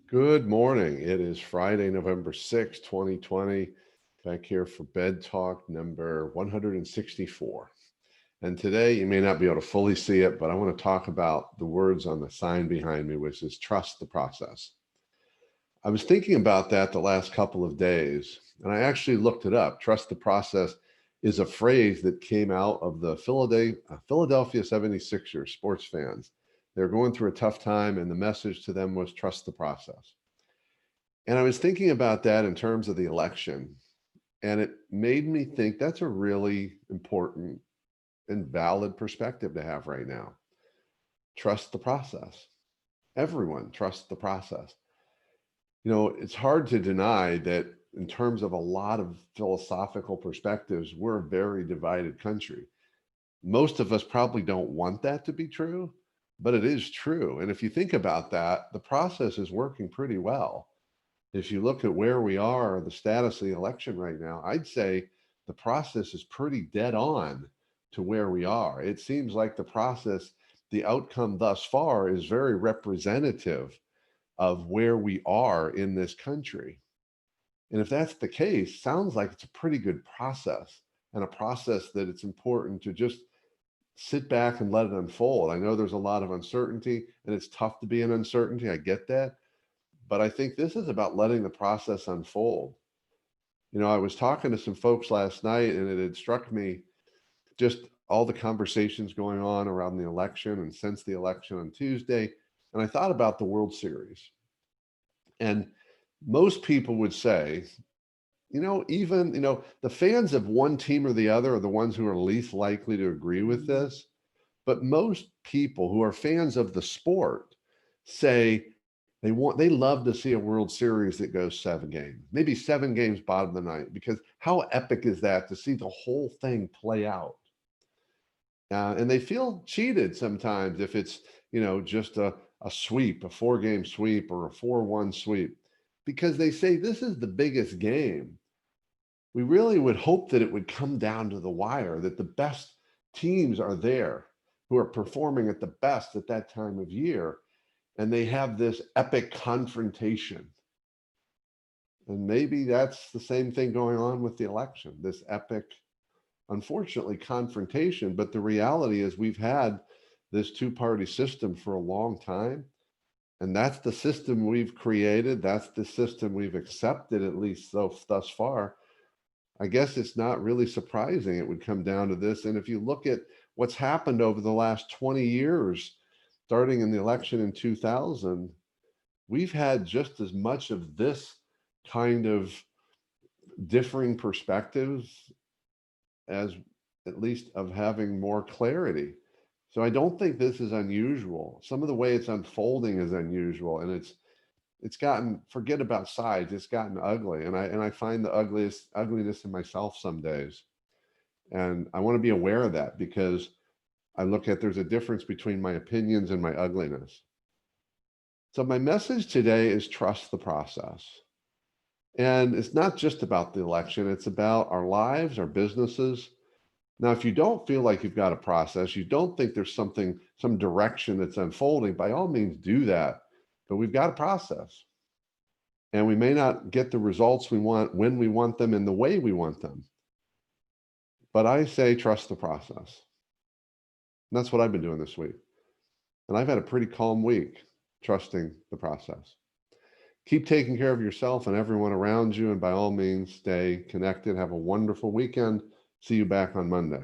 Good morning. It is Friday, November 6th, 2020. Back here for Bed Talk number 164. And today, you may not be able to fully see it, but I want to talk about the words on the sign behind me, which is trust the process. I was thinking about that the last couple of days, and I actually looked it up. Trust the process is a phrase that came out of the Philadelphia 76ers sports fans. They're going through a tough time, and the message to them was trust the process. And I was thinking about that in terms of the election, and it made me think that's a really important and valid perspective to have right now. Trust the process. Everyone trusts the process. It's hard to deny that in terms of a lot of philosophical perspectives, we're a very divided country. Most of us probably don't want that to be true, but it is true. And if you think about that, the process is working pretty well. If you look at where we are, the status of the election right now, I'd say the process is pretty dead on to where we are. It seems like the process, the outcome thus far is very representative of where we are in this country. And if that's the case, sounds like it's a pretty good process and a process that it's important to just sit back and let it unfold. I know there's a lot of uncertainty and it's tough to be in uncertainty. I get that. But I think this is about letting the process unfold. I was talking to some folks last night and it had struck me just all the conversations going on around the election and since the election on Tuesday. And I thought about the World Series. And most people would say, the fans of one team or the other are the ones who are least likely to agree with this. But most people who are fans of the sport say they love to see a World Series that goes 7 games, maybe 7 games bottom of the ninth, because how epic is that to see the whole thing play out? And they feel cheated sometimes if it's just a sweep, a 4-game sweep or a 4-1 sweep, because they say this is the biggest game. We really would hope that it would come down to the wire, that the best teams are there who are performing at the best at that time of year, and they have this epic confrontation. And maybe that's the same thing going on with the election, this epic, unfortunately, confrontation. But the reality is we've had this two-party system for a long time. And that's the system we've created. That's the system we've accepted, at least thus far. I guess it's not really surprising it would come down to this. And if you look at what's happened over the last 20 years, starting in the election in 2000, we've had just as much of this kind of differing perspectives as at least of having more clarity. So I don't think this is unusual. Some of the way it's unfolding is unusual, and it's gotten, forget about sides, it's gotten ugly. And I find the ugliness in myself some days. And I want to be aware of that because I look at there's a difference between my opinions and my ugliness. So my message today is trust the process. And it's not just about the election, it's about our lives, our businesses. Now, if you don't feel like you've got a process, you don't think there's some direction that's unfolding, by all means do that. But we've got a process. And we may not get the results we want when we want them in the way we want them. But I say trust the process. And that's what I've been doing this week. And I've had a pretty calm week, trusting the process. Keep taking care of yourself and everyone around you. And by all means, stay connected. Have a wonderful weekend. See you back on Monday.